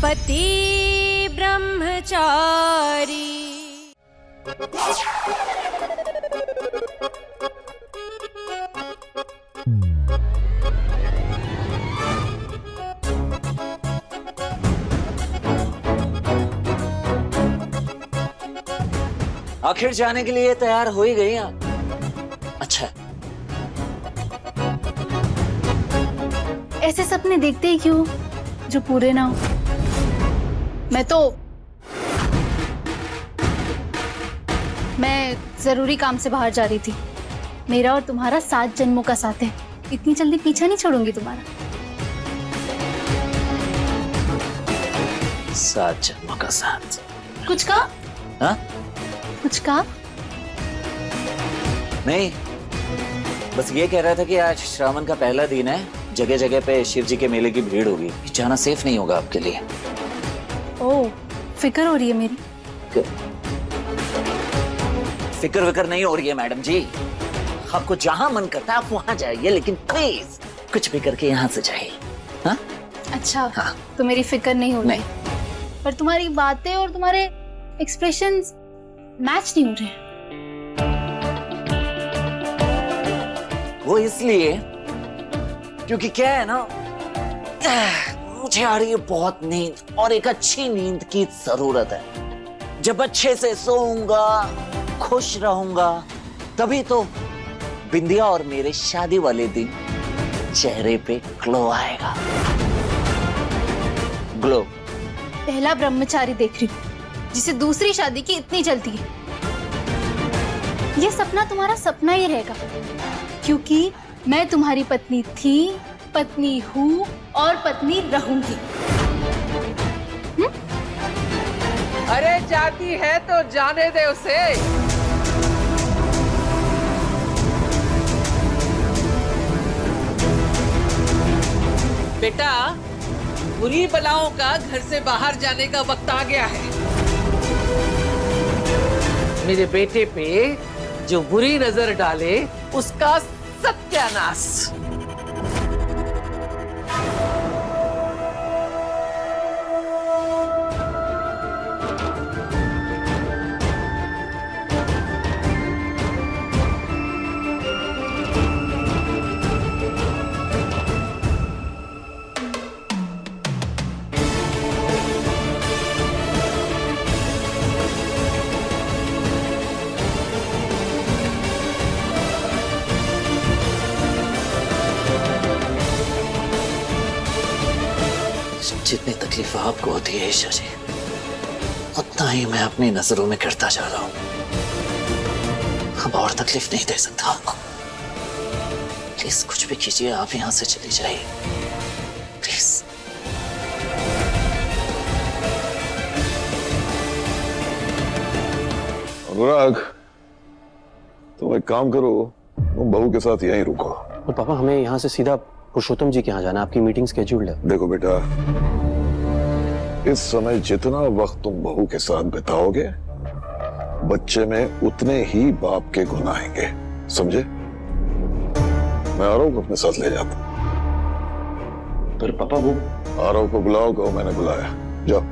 पति ब्रह्मचारी। आखिर जाने के लिए तैयार हो ही गई आप। अच्छा, ऐसे सपने देखते ही क्यों जो पूरे ना हो। मैं जरूरी काम से बाहर जा रही थी। मेरा और तुम्हारा 7 जन्मों का साथ है, इतनी जल्दी पीछा नहीं छोड़ूंगी तुम्हारा। 7 जन्मों का साथ। कुछ कहा? हाँ? कुछ कहा? नहीं, बस ये कह रहा था कि आज श्रावण का पहला दिन है, जगह जगह पे शिव जी के मेले की भीड़ होगी, जाना सेफ नहीं होगा आपके लिए। ओह, फिक्र हो रही है मेरी। फिक्र विक्र नहीं हो रही है मैडम जी। आपको जहां मन करता है आप वहां जाइए, लेकिन प्लीज कुछ भी करके यहाँ से जाइए। हाँ? अच्छा, हाँ। तो मेरी फिक्र नहीं हो रही, नहीं। पर तुम्हारी बातें और तुम्हारे एक्सप्रेशंस मैच नहीं हो रहे हैं। वो इसलिए क्योंकि क्या है ना, मुझे आ रही है बहुत नींद और एक अच्छी नींद की जरूरत है। जब अच्छे से सोऊंगा, खुश रहूंगा, तभी तो बिंदिया और मेरे शादी वाले दिन चेहरे पे ग्लो आएगा। ग्लो। पहला ब्रह्मचारी देख रही हूँ जिसे दूसरी शादी की इतनी जल्दी है। ये सपना तुम्हारा सपना ही रहेगा, क्योंकि मैं तुम्हारी पत्नी थी, पत्नी हूँ और पत्नी रहूंगी। अरे जाती है तो जाने दे उसे। बेटा, बुरी बलाओं का घर से बाहर जाने का वक्त आ गया है। मेरे बेटे पे जो बुरी नजर डाले उसका सत्यानाश। जितनी तकलीफ आपको होती है ईशा जी, उतना ही मैं अपनी नजरों में गिरता जा रहा हूं। अब और तकलीफ नहीं दे सकता आपको। प्लीज कुछ भी कीजिए, आप यहां से चली जाइए प्लीज। अनुराग, तुम एक काम करो, तुम बहू के साथ यहीं रुको। तो पापा, हमें यहाँ से सीधा पुरुषोत्तम जी के यहाँ जाना, आपकी मीटिंग स्केड्यूल्ड है। देखो बेटा, इस समय जितना वक्त तुम बहू के साथ बिताओगे, बच्चे में उतने ही बाप के गुण आएंगे, समझे? मैं आरव को अपने साथ ले जाता। पर पापा, वो आरव को बुलाओ, कहो मैंने बुलाया। जाओ।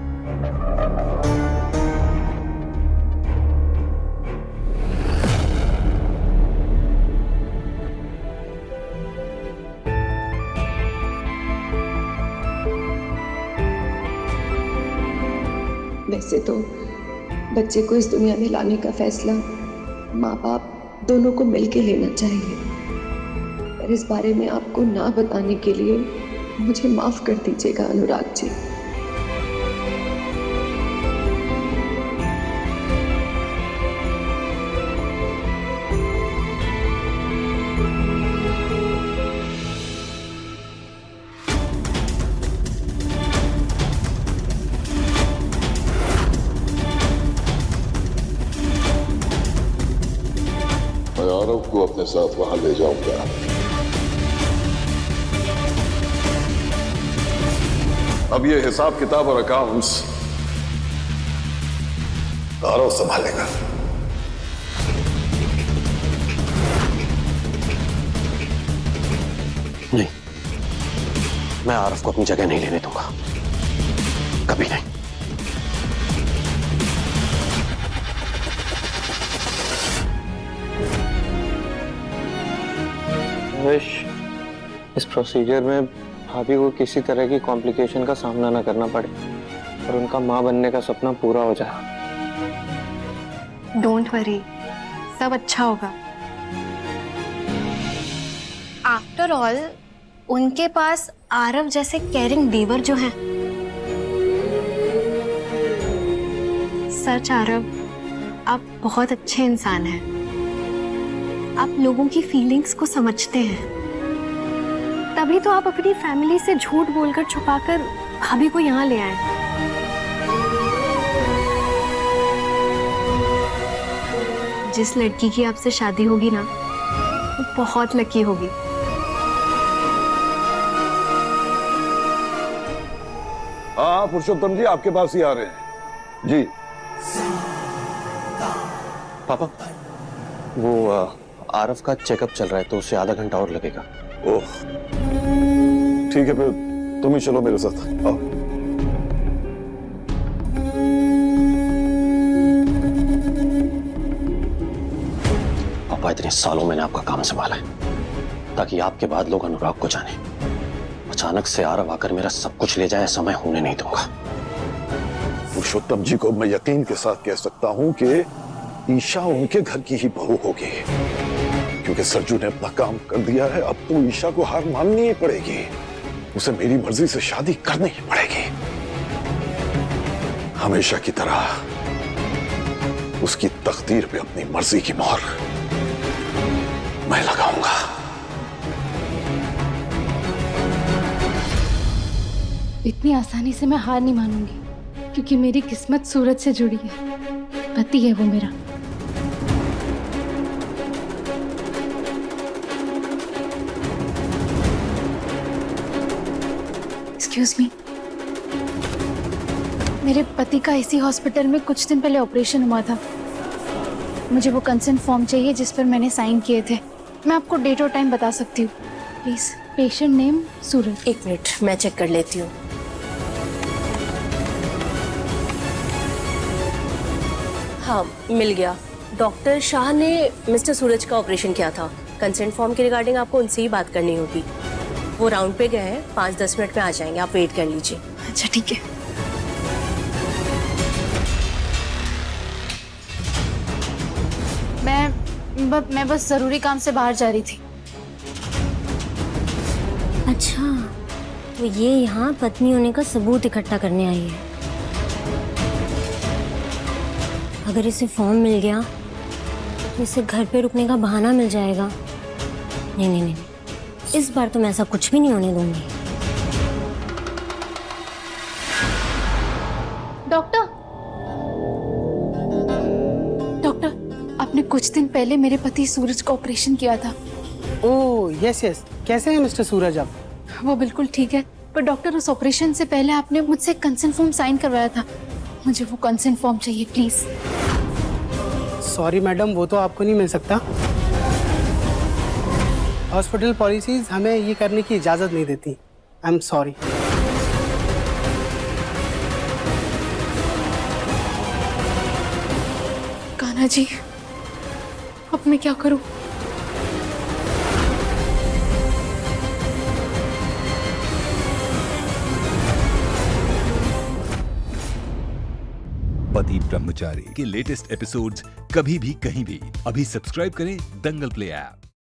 वैसे तो बच्चे को इस दुनिया में लाने का फैसला माँ बाप दोनों को मिलके लेना चाहिए, पर इस बारे में आपको ना बताने के लिए मुझे माफ कर दीजिएगा अनुराग जी। मैं आरव को अपने साथ वहां ले जाऊंगा। अब ये हिसाब किताब और अकाउंट्स आरव संभालेगा। नहीं, मैं आरव को अपनी जगह नहीं लेने दूंगा। कभी नहीं। विश इस प्रोसीजर में भाभी को किसी तरह की कॉम्प्लिकेशन का सामना ना करना पड़े और उनका माँ बनने का सपना पूरा हो जाए। डोंट वरी, सब अच्छा होगा। आफ्टर ऑल उनके पास आरव जैसे केयरिंग देवर जो हैं। सच आरव, आप बहुत अच्छे इंसान हैं। आप लोगों की फीलिंग्स को समझते हैं, तभी तो आप अपनी फैमिली से झूठ बोलकर छुपाकर भाभी को यहाँ ले आए। जिस लड़की की आपसे शादी होगी ना, वो बहुत लकी होगी। हाँ पुरुषोत्तम जी आपके पास ही आ रहे हैं जी। पापा, वो आरव का चेकअप चल रहा है तो उसे आधा घंटा और लगेगा। ओह ठीक है, फिर तुम ही चलो मेरे साथ। आओ। पापा, इतने सालों मैंने आपका काम संभाला है ताकि आपके बाद लोग अनुराग को जाने। अचानक से आरव आकर मेरा सब कुछ ले जाए, ऐसा मैं होने नहीं दूंगा। पुरुषोत्तम जी को मैं यकीन के साथ कह सकता हूं कि ईशा उनके घर की ही बहू होगी, क्योंकि सरजू ने अपना काम कर दिया है। अब तो ईशा को हार माननी ही पड़ेगी, उसे मेरी मर्जी से शादी करनी ही पड़ेगी। हमेशा की तरह उसकी तकदीर पे अपनी मर्जी की मोहर मैं लगाऊंगा। इतनी आसानी से मैं हार नहीं मानूंगी, क्योंकि मेरी किस्मत सूरज से जुड़ी है। पति है वो मेरा। एक्सक्यूज मी, मेरे पति का इसी हॉस्पिटल में कुछ दिन पहले ऑपरेशन हुआ था। मुझे वो कंसेंट फॉर्म चाहिए जिस पर मैंने साइन किए थे। मैं आपको डेट और टाइम बता सकती हूँ। प्लीज, पेशेंट नेम सूरज। एक मिनट, मैं चेक कर लेती हूँ। हाँ, मिल गया। डॉक्टर शाह ने मिस्टर सूरज का ऑपरेशन किया था। कंसेंट फॉर्म के रिगार्डिंग आपको उनसे ही बात करनी होगी। वो राउंड पे गए हैं, 5-10 मिनट में आ जाएंगे, आप वेट कर लीजिए। अच्छा ठीक है। मैं बस जरूरी काम से बाहर जा रही थी। अच्छा, तो ये यहाँ पत्नी होने का सबूत इकट्ठा करने आई है। अगर इसे फॉर्म मिल गया तो इसे घर पे रुकने का बहाना मिल जाएगा। नहीं नहीं नहीं, इस बार तो मैं ऐसा कुछ भी नहीं होने दूंगी। डॉक्टर, आपने कुछ दिन पहले मेरे पति सूरज का ऑपरेशन किया था। ओह यस यस, कैसे हैं मिस्टर सूरज आप? वो बिल्कुल ठीक है, पर डॉक्टर उस ऑपरेशन से पहले आपने मुझसे कंसेंट फॉर्म साइन करवाया था। मुझे वो कंसेंट फॉर्म चाहिए प्लीज। सॉरी मैडम, वो तो आपको नहीं मिल सकता। हॉस्पिटल पॉलिसीज हमें ये करने की इजाजत नहीं देती। I am sorry. Kanha ji, अब मैं क्या करूं? पति ब्रह्मचारी के लेटेस्ट एपिसोड्स कभी भी कहीं भी अभी सब्सक्राइब करें दंगल प्ले ऐप।